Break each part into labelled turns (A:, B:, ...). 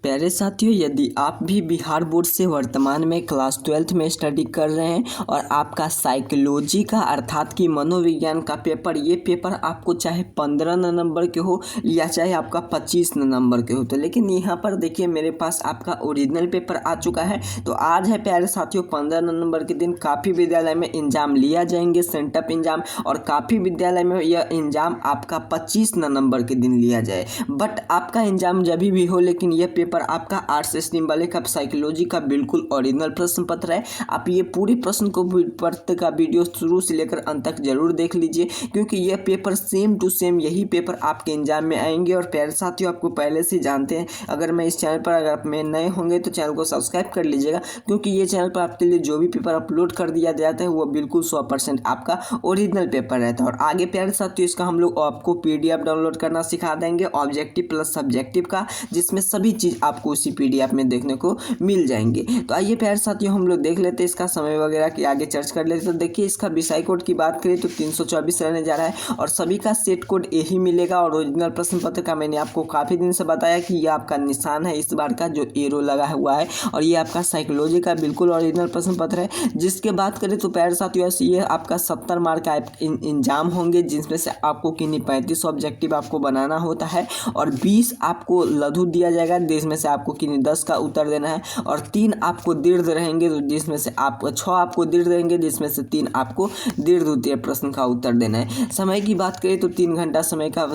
A: प्यारे साथियों, यदि आप भी बिहार बोर्ड से वर्तमान में क्लास 12th में स्टडी कर रहे हैं और आपका साइकोलॉजी का अर्थात कि मनोविज्ञान का पेपर, ये पेपर आपको चाहे 15 नंबर के हो या चाहे आपका 25 नंबर के हो, तो लेकिन यहाँ पर देखिए मेरे पास आपका ओरिजिनल पेपर आ चुका है। तो आज है प्यारे साथियों 15 नंबर के दिन काफ़ी विद्यालय में एग्जाम लिया जाएंगे, सेंटअप एग्जाम, और काफ़ी विद्यालय में यह एग्जाम आपका 25 नंबर के दिन लिया जाए। बट आपका एग्जाम जब भी हो, लेकिन यह पेपर आपका आर्ट्स स्ट्रीम वाले का साइकोलॉजी का बिल्कुल ओरिजिनल प्रश्न पत्र है। आप ये पूरे प्रश्न को पत्र का वीडियो शुरू से लेकर अंत तक जरूर देख लीजिए, क्योंकि यह पेपर सेम टू सेम यही पेपर आपके एग्जाम में आएंगे। और प्यारे साथियों, आपको पहले से जानते हैं, अगर मैं इस चैनल पर अगर आप में नए होंगे तो चैनल को सब्सक्राइब कर लीजिएगा, क्योंकि ये चैनल पर आपके लिए जो भी पेपर अपलोड कर दिया जाता है वो बिल्कुल 100% आपका ओरिजिनल पेपर रहता है। और आगे प्यारे साथियों, इसका हम लोग आपको PDF डाउनलोड करना सिखा देंगे, ऑब्जेक्टिव प्लस सब्जेक्टिव का, जिसमें सभी चीज़ आपको उसी PDF में देखने को मिल जाएंगे। तो आइए प्यारे साथियों, हम लोग देख लेते हैं इसका समय वगैरह की आगे चर्चा कर लेते हैं। तो देखिए, इसका विषय कोड की बात करें तो 324 रहने जा रहा है और सभी का सेट कोड यही मिलेगा। और ओरिजिनल प्रश्न पत्र का मैंने आपको काफ़ी दिन से बताया कि ये आपका निशान है इस बार का, जो एरो लगा हुआ है, और ये आपका साइकोलॉजी का बिल्कुल ओरिजिनल प्रश्न पत्र है। जिसके बात करें तो प्यारे साथियों, ये आपका 70 मार्क का एग्जाम होंगे, जिसमें से आपको किन्हीं 35 ऑब्जेक्टिव आपको बनाना होता है और 20 आपको लघु दिया जाएगा, जिसमें से आपको किन्हीं 10 का उत्तर देना है, और 3 आपको दीर्घ रहेंगे, जिसमें से आपको 6 आपको दीर्घ रहेंगे, जिसमें से 3 आपको दीर्घ उत्तरीय प्रश्न का उत्तर देना है। समय की बात करें तो 3 घंटा समय का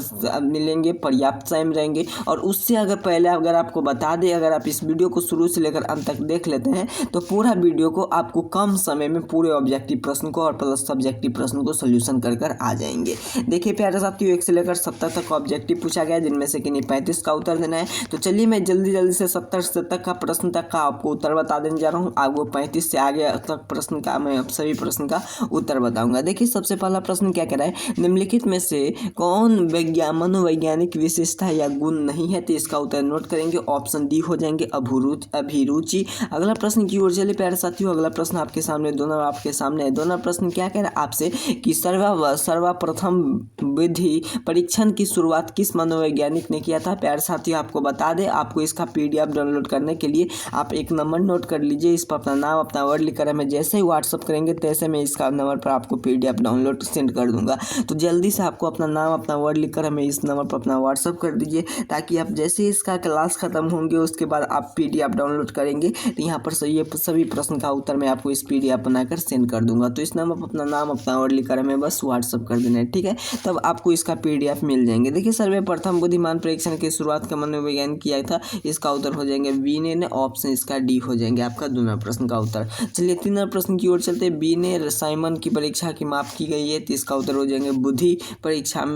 A: मिलेंगे, पर्याप्त टाइम रहेंगे। और उससे अगर पहले अगर आपको बता दें, अगर आप इस वीडियो को शुरू से लेकर अंत तक देख लेते हैं तो पूरा वीडियो को आपको कम समय में पूरे ऑब्जेक्टिव प्रश्न को और प्लस सब्जेक्टिव प्रश्न को सोल्यूशन कर आ जाएंगे। देखिए प्यारे साथियों, 1 से लेकर 70 तक ऑब्जेक्टिव पूछा गया, जिनमें से किन्हीं 35 का उत्तर देना है। तो चलिए मैं जल्दी से 70 तक का प्रश्न तक का आपको उत्तर बता देने जा रहा हूँ। आप वो 35 से आगे तक प्रश्न का मैं सभी प्रश्न का उत्तर बताऊंगा। देखिए, सबसे पहला प्रश्न क्या कह रहा है, निम्नलिखित में से कौन मनोवैज्ञानिक विशेषता या गुण नहीं है? तो इसका उत्तर नोट करेंगे, ऑप्शन डी हो जाएंगे अभिरुचि। अगला प्रश्न की ओर चलिए प्यारे साथियों, अगला प्रश्न आपके सामने दोनों आपके सामने है। दोनों प्रश्न क्या कह रहा है आपसे कि सर्वप्रथम विधि परीक्षण की शुरुआत किस मनोवैज्ञानिक ने किया था? प्यारे साथियों, आपको बता दें, आपको इसका PDF डाउनलोड करने के लिए आप एक नंबर नोट कर लीजिए। इस पर अपना नाम अपना वर्ड लिखकर हमें जैसे ही व्हाट्सअप करेंगे तैसे मैं इसका नंबर पर आपको PDF डाउनलोड सेंड कर दूंगा। तो जल्दी से आपको अपना नाम अपना वर्ड लिखकर हमें इस नंबर पर अपना व्हाट्सअप कर दीजिए, ताकि आप जैसे ही इसका क्लास खत्म होंगे उसके बाद आप PDF डाउनलोड करेंगे तो यहाँ पर सभी प्रश्न का उत्तर मैं आपको इस PDF बनाकर सेंड कर दूंगा। तो इस नंबर पर अपना नाम अपना वर्ड लिखकर हमें बस व्हाट्सअप कर देना है, ठीक है? तब आपको इसका PDF मिल जाएंगे। देखिए, सर्वप्रथम बुद्धिमान परीक्षण की शुरुआत का मनोविज्ञान किया था, इसका उत्तर हो जाएंगे बी ने, ऑप्शन इसका डी हो जाएंगे आपका दोनों प्रश्न का उत्तर। चलिए 3 प्रश्न की ओर चलते हैं। बी ने साइमन की परीक्षा की माप की गई है, तो इसका उत्तर हो जाएंगे बुद्धि परीक्षण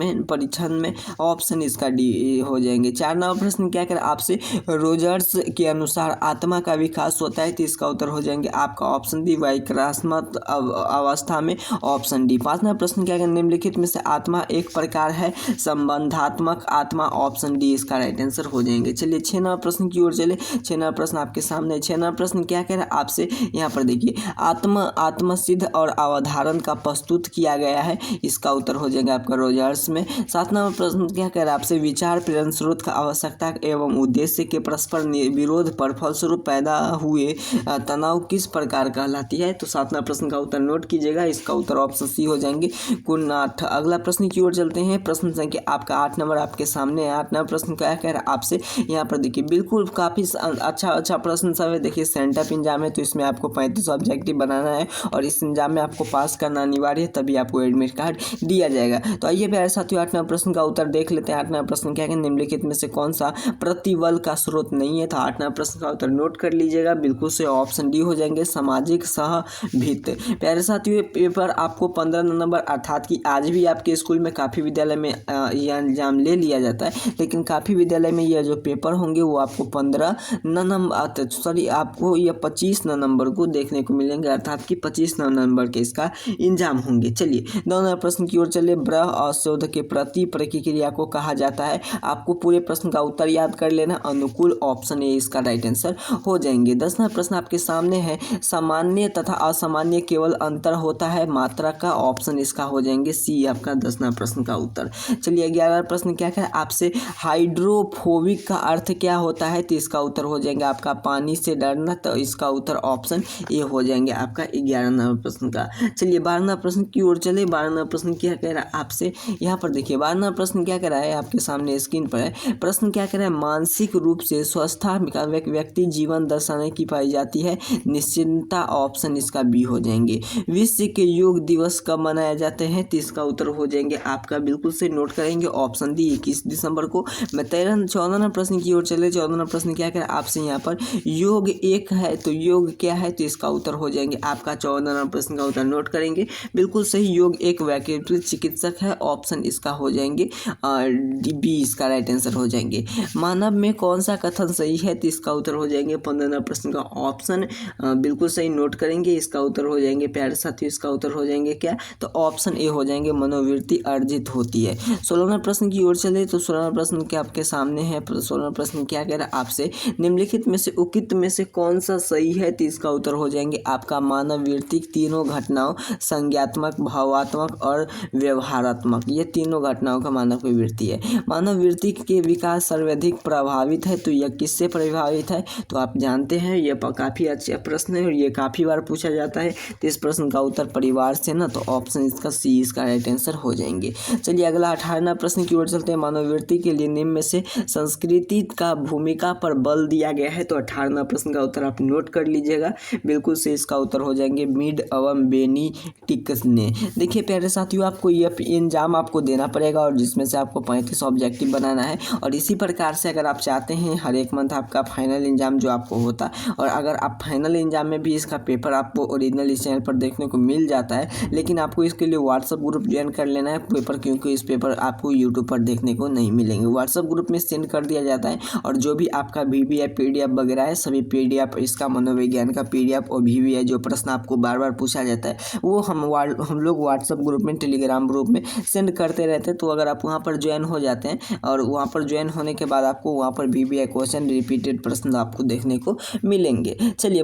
A: में, ऑप्शन इसका डी हो जाएंगे। 4 प्रश्न क्या कर आपसे, रोजर्स के अनुसार आत्मा का विकास होता है, तो इसका उत्तर हो जाएंगे आपका ऑप्शन डी वैक्रात्मक अवस्था में, ऑप्शन डी। 5वां प्रश्न क्या है, निम्नलिखित में से आत्मा एक प्रकार है संबंधात्मक आत्मा, ऑप्शन डी इसका राइट आंसर हो जाएंगे। चलिए 6वां प्रश्न की ओर चले। 6वां प्रश्न आपके सामने। 6वां प्रश्न क्या कह रहा है आपसे, यहाँ पर देखिए, आत्मसिद्ध और अवधारण का प्रस्तुत किया गया है, इसका उत्तर हो जाएगा आपका रोजर्स में। 7वां प्रश्न क्या कह रहा है आपसे, विचार प्रेरण स्रोत का आवश्यकता एवं उद्देश्य के परस्पर विरोध पर फलस्वरूप पैदा हुए तनाव किस प्रकार कहलाती है? तो 7वां प्रश्न का उत्तर नोट कीजिएगा, इसका उत्तर ऑप्शन सी हो जाएंगे कुल 8। अगला प्रश्न की ओर चलते हैं। प्रश्न संख्या आपका 8 नंबर आपके सामने है। 8वां प्रश्न क्या कह रहा है आपसे, यहाँ पर देखिए बिल्कुल काफ़ी अच्छा प्रश्न सब है। देखिए, सेंटअप एग्जाम है तो इसमें आपको 35 ऑब्जेक्टिव बनाना है और इस एग्जाम में आपको पास करना अनिवार्य है, तभी आपको एडमिट कार्ड दिया जाएगा। तो आइए प्यारे साथियों 8वां प्रश्न का उत्तर देख लेते हैं। 8वां प्रश्न क्या है, निम्नलिखित में से कौन सा प्रतिबल का स्रोत नहीं है? तो 8वां प्रश्न का उत्तर नोट कर लीजिएगा, बिल्कुल से ऑप्शन डी हो जाएंगे सामाजिक सहभित। प्यारे साथियों, पेपर आपको 15 नंबर, अर्थात कि आज भी आपके स्कूल में काफ़ी विद्यालय में यह एग्जाम ले लिया जाता है, लेकिन काफ़ी विद्यालय में यह जो पेपर होंगे वो आपको 15 नंबर सॉरी आपको यह 25 नंबर को देखने को मिलेंगे, अर्थात कि 25 नंबर के इसका एग्जाम होंगे। चलिए 9वां प्रश्न की ओर चले। ब्रह और शोध के प्रति प्रतिक्रिया को कहा जाता है, आपको पूरे प्रश्न का उत्तर याद कर लेना, अनुकूल, ऑप्शन ए इसका राइट आंसर हो जाएंगे। 10वां प्रश्न आपके सामने है, सामान्य तथा असामान्य केवल अंतर होता है मात्रा का, ऑप्शन इसका हो जाएंगे सी आपका 10वां प्रश्न का उत्तर। चलिए 11वां प्रश्न क्या है आपसे, हाइड्रोफोबिक का अर्थ क्या होता है? तो इसका उत्तर हो जाएंगे आपका पानी से डरना। तो इसका उत्तर ऑप्शन ए हो जाएंगे आपका 11 नंबर प्रश्न का। चलिए 12 नंबर प्रश्न की ओर चले। 12 नंबर प्रश्न क्या कह रहा है आपसे, यहाँ पर देखिए 12 नंबर प्रश्न क्या कह रहा है, आपके सामने स्क्रीन पर है। प्रश्न क्या कह रहा है, मानसिक रूप से स्वस्थता का व्यक्ति जीवन दर्शाने की पाई जाती है। निश्चिंतता ऑप्शन इसका बी हो जाएंगे। विश्व के योग दिवस कब मनाया जाते हैं? तो इसका उत्तर हो जाएंगे आपका, बिल्कुल से नोट करेंगे, ऑप्शन डी 21 दिसंबर को। मैं 14 नंबर प्रश्न की ओर चले। 14 नंबर प्रश्न क्या करें आपसे, यहाँ पर योग एक है तो योग क्या है? तो इसका उत्तर हो जाएंगे आपका 14 नंबर प्रश्न का उत्तर नोट करेंगे, बिल्कुल सही, योग एक वैकल्पिक चिकित्सक है, ऑप्शन इसका हो जाएंगे बी इसका राइट आंसर हो जाएंगे। मानव में कौन सा कथन सही है? तो इसका उत्तर हो जाएंगे 15 नंबर प्रश्न का ऑप्शन बिल्कुल सही नोट करेंगे, इसका उत्तर हो जाएंगे प्यारे साथियों, इसका उत्तर हो जाएंगे क्या? तो ऑप्शन ए हो जाएंगे, मनोवृत्ति अर्जित होती है। 16 नंबर प्रश्न की ओर चले। तो 16 नंबर प्रश्न के आपके सामने है। 16 नंबर प्रश्न क्या कह रहा है आपसे, निम्नलिखित में से उक्ति में से कौन सा सही है? तो इसका उत्तर हो जाएंगे आपका मानववृत्तिक तीनों घटनाओं संज्ञात्मक, भावात्मक और व्यवहारात्मक, ये तीनों घटनाओं का मानव की वृत्ति है। मानव वृत्ति के विकास सर्वाधिक प्रभावित है, तो यह किससे प्रभावित है? तो आप जानते हैं यह काफ़ी अच्छा प्रश्न है और ये काफ़ी बार पूछा जाता है। तो इस प्रश्न का उत्तर परिवार से ना, तो ऑप्शन इसका सी इसका राइट आंसर हो जाएंगे। चलिए अगला 18वां प्रश्न की ओर चलते हैं। मानववृत्ति के लिए निम्न में से संस्कृति का भूमिका पर बल दिया गया है। तो 18वां प्रश्न का उत्तर आप नोट कर लीजिएगा, बिल्कुल से इसका उत्तर हो जाएंगे मीड एवं बेनिडिक्टस ने। देखिए प्यारे साथियों, आपको ये एग्जाम आपको देना पड़ेगा और जिसमें से आपको 35 ऑब्जेक्टिव बनाना है। और इसी प्रकार से अगर आप चाहते हैं हर एक मंथ आपका फाइनल एग्जाम जो आपको होता, और अगर आप फाइनल एग्जाम में भी इसका पेपर आपको ओरिजिनल इस चैनल पर देखने को मिल जाता है, लेकिन आपको इसके लिए व्हाट्सअप ग्रुप ज्वाइन कर लेना है पेपर, क्योंकि इस पेपर आपको यूट्यूब पर देखने को नहीं मिलेंगे। व्हाट्सअप ग्रुप में सेंड कर दिया जाता है और जो भी आपका VVI PDF वगैरह है, सभी PDF इसका मनोविज्ञान का PDF और VVI जो प्रश्न आपको बार बार पूछा जाता है, वो हम लोग व्हाट्सअप ग्रुप में, टेलीग्राम ग्रुप में सेंड करते रहते हैं। तो अगर आप वहाँ पर ज्वाइन हो जाते हैं और वहाँ पर ज्वाइन होने के बाद आपको वहाँ पर VVI क्वेश्चन, रिपीटेड प्रश्न आपको देखने को मिलेंगे। चलिए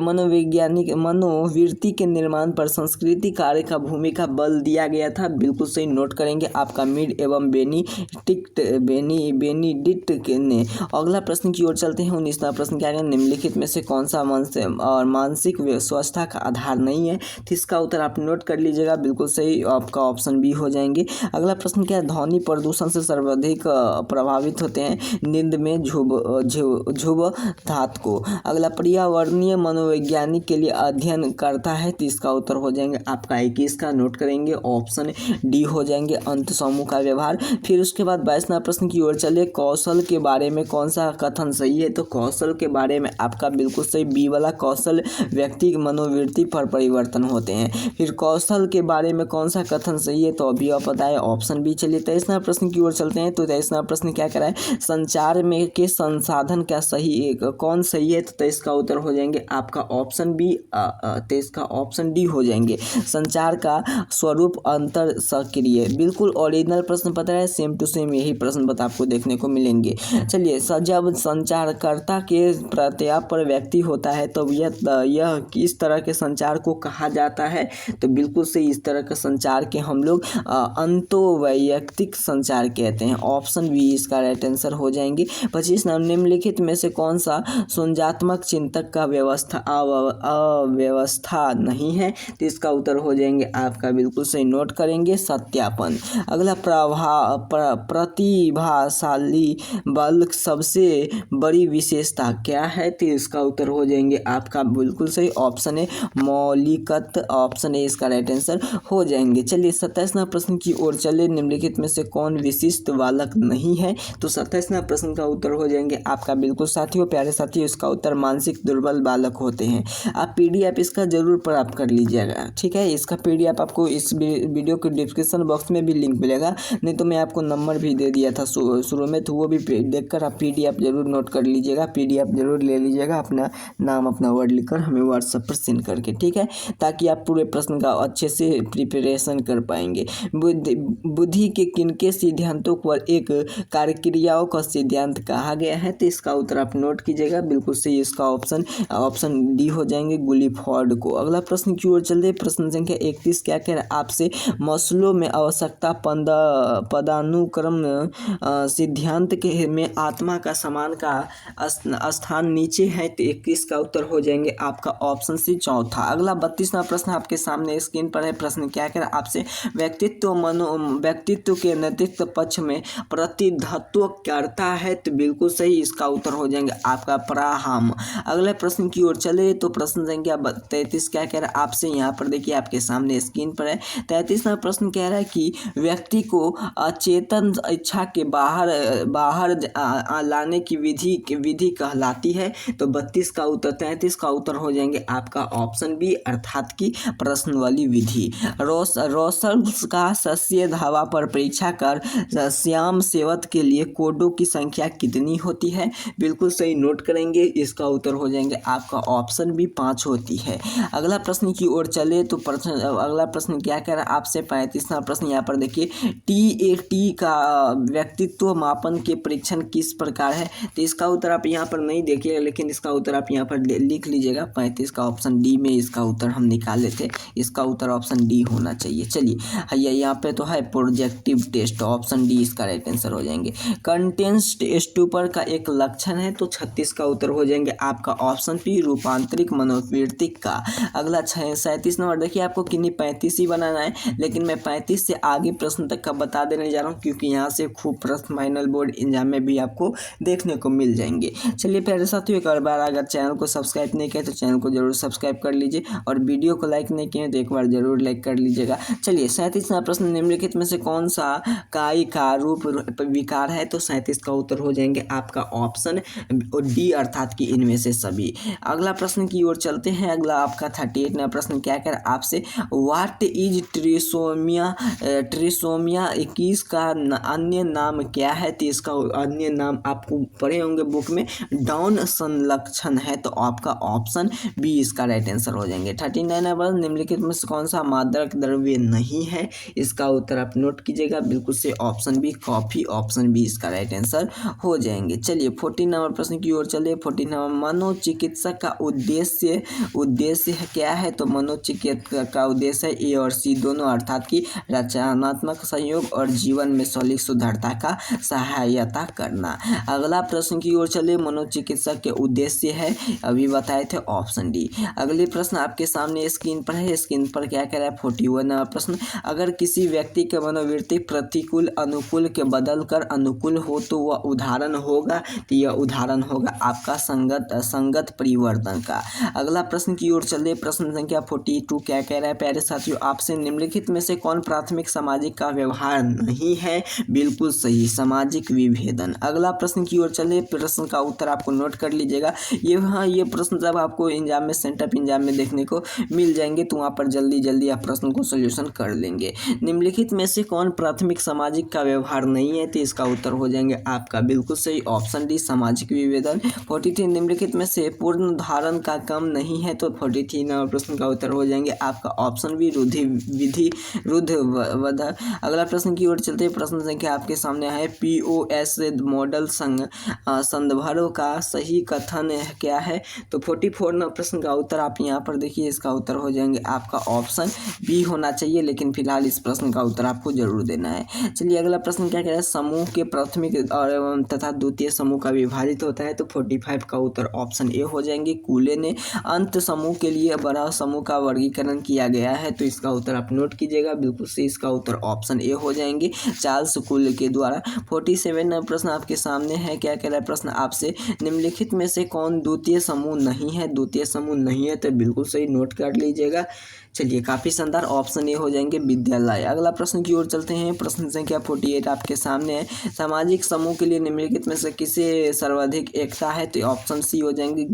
A: मनोवृत्ति के निर्माण पर संस्कृति कार्य का भूमिका बल दिया गया था, बिल्कुल सही नोट करेंगे आपका मीड एवं बेनिडिक्ट ने। अगला प्रश्न की ओर चलते हैं। 19वां प्रश्न क्या है, निम्नलिखित में से कौन सा मानसिक स्वस्थता का आधार नहीं है? तो इसका उत्तर आप नोट कर लीजिएगा, बिल्कुल सही आपका ऑप्शन बी हो जाएंगे। अगला प्रश्न क्या है, ध्वनि प्रदूषण से सर्वाधिक प्रभावित होते हैं नींद में झुब धात को। अगला पर्यावरणीय मनोवैज्ञानिक के लिए अध्ययन करता है, तो इसका उत्तर हो जाएंगे आपका 21 का नोट करेंगे, ऑप्शन डी हो जाएंगे अंत समूह का व्यवहार। फिर उसके बाद 22वां प्रश्न की ओर चले। कौशल के बारे में कौन सा कथन सही है? तो कौशल के बारे में आपका बिल्कुल सही बी वाला, कौशल व्यक्ति की मनोवृत्ति पर परिवर्तन होते हैं। फिर कौशल के बारे में कौन सा कथन सही है? तो अभी आप बताएं, ऑप्शन बी। चलिए 23वां प्रश्न की ओर चलते हैं। तो 23वां प्रश्न क्या कह रहा है, संचार में के संसाधन क्या सही कौन सही है? तो इसका उत्तर हो जाएंगे आपका ऑप्शन बी, तो इसका ऑप्शन डी हो जाएंगे संचार का स्वरूप अंतर सक्रिय, बिल्कुल ओरिजिनल प्रश्न पता है, सेम टू सेम यही प्रश्न पता आपको देखने को मिलेंगे। चलिए जब संचारकर्ता के प्रत्यय पर व्यक्ति होता है तो यह किस तरह के संचार को कहा जाता है? तो बिल्कुल से इस तरह का संचार के हम लोग अंतोवैयक्तिक संचार कहते हैं, ऑप्शन बी इसका राइट आंसर हो जाएंगे। 25 निम्नलिखित में से कौन सा सुंजात्मक चिंतक का अव्यवस्था नहीं है? तो इसका उत्तर हो जाएंगे आपका, बिल्कुल सही नोट करेंगे, सत्यापन। अगला प्रतिभाशाली बल सबसे बड़ी विशेषता क्या है? तो इसका उत्तर हो जाएंगे आपका बिल्कुल सही ऑप्शन है मौलिकत, ऑप्शन है इसका राइट आंसर हो जाएंगे। चलिए 27वां प्रश्न की ओर चले। निम्नलिखित में से कौन विशिष्ट बालक नहीं है? तो 27वां प्रश्न का उत्तर हो जाएंगे आपका, बिल्कुल साथियों, प्यारे साथियों, इसका उत्तर मानसिक दुर्बल बालक होते हैं। आप PDF इसका जरूर प्राप्त कर लीजिएगा, ठीक है। इसका PDF आपको इस वीडियो के डिस्क्रिप्शन बॉक्स में भी लिंक मिलेगा, नहीं तो मैं आपको नंबर भी दे दिया था शुरू में, तो वो भी देखकर आप PDF जरूर नोट कर लीजिएगा, PDF जरूर ले लीजिएगा, अपना नाम अपना वर्ड लिखकर हमें व्हाट्सएप पर सेंड करके, ठीक है, ताकि आप पूरे प्रश्न का अच्छे से प्रिपरेशन कर पाएंगे। बुद्धि के किनके सिद्धांतों पर एक कार्यक्रियाओं का सिद्धांत कहा गया है? तो इसका उत्तर आप नोट कीजिएगा, बिल्कुल सही इसका ऑप्शन डी हो जाएंगे, गुलिफॉर्ड को। अगला प्रश्न की ओर चलते, प्रश्न संख्या 31 क्या कह रहा है आपसे, मस्लो में आवश्यकता पदानुक्रम सिद्धांत के में आत्मा का समाज स्थान स्थान नीचे है तो 21 का उत्तर हो जाएंगे आपका ऑप्शन सी चौथा। अगला 32वां प्रश्न आपके सामने स्क्रीन पर है। प्रश्न क्या कह रहा है आपसे, व्यक्तित्व के नेतृत्व पक्ष में प्रतिनिधित्व करता है, तो बिल्कुल सही, इसका उत्तर हो जाएंगे आपका प्राहम। अगले प्रश्न की ओर चले तो प्रश्न संख्या 33 क्या कह रहा है आपसे, यहाँ पर देखिए आपके सामने स्क्रीन पर है। 33वां प्रश्न कह रहा है कि व्यक्ति को अचेतन इच्छा के बाहर लाने की विधि कहलाती है, तो 33 का उत्तर हो जाएंगे आपका ऑप्शन बी, अर्थात की प्रश्न वाली विधि। रोसर का सस्य धावा पर परीक्षा कर श्याम सेवक के लिए कोडों की संख्या कितनी होती है, बिल्कुल सही, नोट करेंगे, इसका उत्तर हो जाएंगे आपका ऑप्शन बी 5 होती है। अगला प्रश्न की ओर चले तो अगला प्रश्न क्या कह रहा है आपसे, 35वां प्रश्न यहाँ पर देखिए, TAT का व्यक्तित्व मापन के परीक्षण किस प्रकार है, तो इसका उत्तर आप यहाँ पर नहीं देखिएगा, लेकिन इसका उत्तर आप यहाँ पर लिख लीजिएगा। 35 का ऑप्शन डी में इसका उत्तर हम निकाले थे, इसका उत्तर ऑप्शन डी होना चाहिए। चलिए भैया यहाँ पे तो है प्रोजेक्टिव टेस्ट, ऑप्शन डी इसका राइट आंसर हो जाएंगे। कंटेंस्ट स्टूपर का एक लक्षण है, तो 36 का उत्तर हो जाएंगे आपका ऑप्शन पी, रूपांतरिक मनोवृत्ति का। अगला 37 नंबर देखिए, आपको किन्हीं 35 ही बनाना है, लेकिन मैं 35 से आगे प्रश्न तक का बता देने जा रहा हूँ, क्योंकि यहाँ से खूब प्रश्न फाइनल बोर्ड एग्जाम में भी आपको देखने को मिल जाएंगे। चलिए प्यारे साथियों, एक और बार अगर चैनल को सब्सक्राइब नहीं किया तो चैनल को जरूर सब्सक्राइब कर लीजिए, और वीडियो को लाइक नहीं किए तो एक बार जरूर लाइक कर लीजिएगा। चलिए 37वां प्रश्न, निम्नलिखित में से कौन सा काई का रूप विकार है, तो 37 का उत्तर हो जाएंगे आपका ऑप्शन डी, अर्थात कि इनमें से सभी। अगला प्रश्न की ओर चलते हैं। अगला आपका 38वां प्रश्न क्या कह रहा है आपसे, व्हाट इज ट्रिसोमिया 21 का अन्य नाम क्या है, तो इसका अन्य नाम आपको पढ़े होंगे बुक में, डाउन संलक्षण है, तो आपका ऑप्शन बी इसका राइट आंसर हो जाएंगे। 39 नंबर, निम्नलिखित में से कौन सा मादक द्रव्य नहीं है, इसका उत्तर आप नोट कीजिएगा, बिल्कुल से ऑप्शन बी, कॉफी, ऑप्शन बी इसका राइट आंसर हो जाएंगे। चलिए 14 नंबर प्रश्न की ओर चलिए। 14 नंबर, मनोचिकित्सक का उद्देश्य क्या है, तो मनोचिकित्सक का उद्देश्य ए और सी दोनों, अर्थात की रचनात्मक सहयोग और जीवन में शैक्षिक सुधारता का सहायता करना। अगला प्रश्न की ओर चले, मनोचिकित्सक के उद्देश्य है, अभी बताए थे, ऑप्शन डी। अगले प्रश्न आपके सामने स्क्रीन पर है, स्क्रीन पर क्या कह रहा है, 41 नंबर प्रश्न, अगर किसी व्यक्ति के मनोवृत्ति प्रतिकूल अनुकूल के बदल कर अनुकूल हो तो वह उदाहरण होगा, तो यह उदाहरण होगा आपका संगत परिवर्तन का। अगला प्रश्न की ओर चले, प्रश्न संख्या 42 क्या कह रहा है प्यारे साथियों आपसे, निम्नलिखित में से कौन प्राथमिक सामाजिक का व्यवहार नहीं है, बिल्कुल सही, सामाजिक विभेदन। अगला प्रश्न की ओर चले, प्रश्न का उत्तर आपको नोट कर लीजिएगा। ये प्रश्न जब आपको एग्जाम में, सेंटअप एग्जाम में देखने को मिल जाएंगे, तो वहाँ पर जल्दी आप प्रश्न को सोल्यूशन कर लेंगे। निम्नलिखित में से कौन प्राथमिक सामाजिक का व्यवहार नहीं है, तो इसका उत्तर हो जाएंगे आपका बिल्कुल सही, ऑप्शन डी, सामाजिक विभेदन। 43, निम्नलिखित में से पूर्ण धारण का कम नहीं है, तो 43 नंबर प्रश्न का उत्तर हो जाएंगे आपका ऑप्शन बी, रुद्धवध। अगला प्रश्न की ओर चलते, प्रश्न संख्या आपके सामने है, POS मॉडल संदर्भों का सही कथन क्या है, तो 44 नंबर प्रश्न का उत्तर आप यहाँ पर देखिए, इसका उत्तर हो जाएंगे आपका ऑप्शन बी होना चाहिए, लेकिन फिलहाल इस प्रश्न का उत्तर आपको जरूर देना है। चलिए अगला प्रश्न क्या कह रहा है, समूह के प्राथमिक और तथा द्वितीय समूह का विभाजित होता है, तो 45 का उत्तर ऑप्शन ए हो जाएंगे। कूले ने अंत समूह के लिए बड़ा समूह का वर्गीकरण किया गया है, तो इसका उत्तर आप नोट कीजिएगा, बिल्कुल से इसका उत्तर ऑप्शन ए हो जाएंगे, चार्ल्स कूले के द्वारा। 47 नंबर प्रश्न आपके सामने है, क्या कह रहा है प्रश्न आपसे, निम्नलिखित में से कौन द्वितीय समूह नहीं है, द्वितीय समूह नहीं है, तो बिल्कुल सही, नोट कर लीजिएगा। चलिए काफ़ी शानदार, ऑप्शन ए हो जाएंगे, विद्यालय। अगला प्रश्न की ओर चलते हैं, प्रश्न संख्या 48 आपके सामने है, सामाजिक समूह के लिए निम्नलिखित में से किसे सर्वाधिक एकता है, तो ऑप्शन सी हो जाएंगे,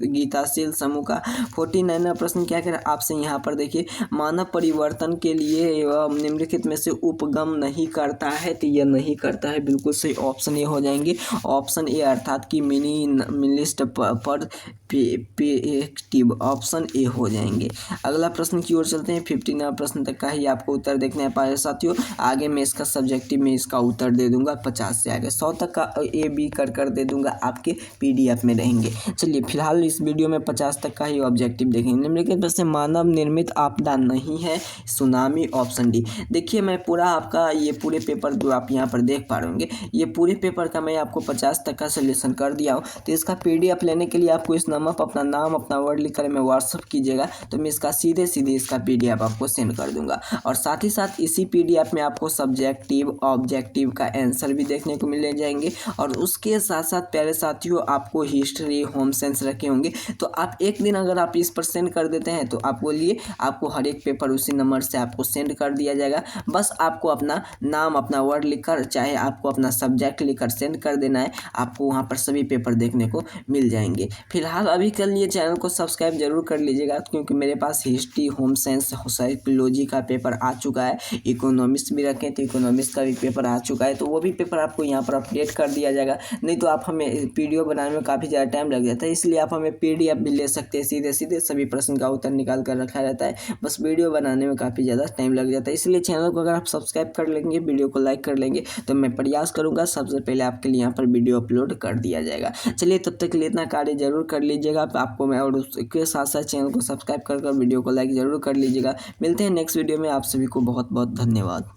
A: गीताशील समूह का। 49 प्रश्न क्या कह रहा है आपसे, यहाँ पर देखिए, मानव परिवर्तन के लिए निम्नलिखित में से उपगम नहीं करता है, तो यह नहीं करता है, बिल्कुल सही, ऑप्शन ए हो जाएंगे, ऑप्शन ए, अर्थात की मिनिमलिस्ट पर एक्टिव, ऑप्शन ए हो जाएंगे। अगला प्रश्न की ओर चलते हैं, 59 प्रश्न तक का ही आपको उत्तर देखना है पाए साथियों, आगे मैं इसका सब्जेक्टिव में इसका उत्तर दे दूंगा, 50 से आगे 100 तक का ए बी कर दे दूंगा, आपके PDF में रहेंगे। चलिए फिलहाल इस वीडियो में 50 तक का ही ऑब्जेक्टिव देखेंगे। निम्नलिखित में से मानव निर्मित आपदा नहीं है, सुनामी, ऑप्शन डी। देखिए मैं पूरा आपका ये पूरे पेपर जो आप यहाँ पर देख पा रहे होंगे, ये पूरे पेपर का मैं आपको 50 तक का सोल्यूशन कर दिया हूँ। तो इसका PDF लेने के लिए आपको इस नंबर पर अपना नाम अपना वर्ड लिख कर में व्हाट्सअप कीजिएगा, तो मैं इसका सीधे इसका PDF आपको सेंड कर दूंगा। और साथ ही साथ इसी PDF में आपको सब्जेक्टिव ऑब्जेक्टिव का आंसर भी देखने को मिल जाएंगे, और उसके साथ साथ प्यारे साथियों आपको हिस्ट्री होम साइंस रखे होंगे। तो आप एक दिन अगर आप इस पर सेंड कर देते हैं तो आप बोलिए आपको हर एक पेपर उसी नंबर से आपको सेंड कर दिया जाएगा। बस आपको अपना नाम अपना वर्ड लिखकर चाहे आपको अपना सब्जेक्ट लिखकर सेंड कर देना है, आपको वहाँ पर सभी पेपर देखने को मिल जाएंगे। फिलहाल अभी के लिए चैनल को सब्सक्राइब जरूर कर लीजिएगा, क्योंकि मेरे पास हिस्ट्री होम साइंस साइकोलॉजी का पेपर आ चुका है। इकोनॉमिक्स भी रखें तो इकोनॉमिक्स का भी पेपर आ चुका है, तो वो भी पेपर आपको यहाँ पर अपडेट कर दिया जाएगा। नहीं तो आप हमें PDF बनाने में काफ़ी ज़्यादा टाइम लग जाता है, इसलिए आप हमें PDF भी ले सकते हैं। सीधे सीधे सभी प्रश्न का उत्तर निकाल कर रखा रहता है, बस वीडियो बनाने में काफ़ी ज़्यादा टाइम लग जाता है। इसलिए चैनल को अगर आप सब्सक्राइब कर लेंगे, वीडियो को लाइक कर लेंगे, तो मैं प्रयास करूँगा सबसे पहले आपके लिए यहाँ पर वीडियो अपलोड कर दिया जाएगा। चलिए तब तक के लिए इतना कार्य जरूर कर लीजिएगा आपको मैं, और उसके साथ साथ चैनल को सब्सक्राइब कर वीडियो को लाइक जरूर कर लीजिएगा। मिलते हैं नेक्स्ट वीडियो में, आप सभी को बहुत बहुत धन्यवाद।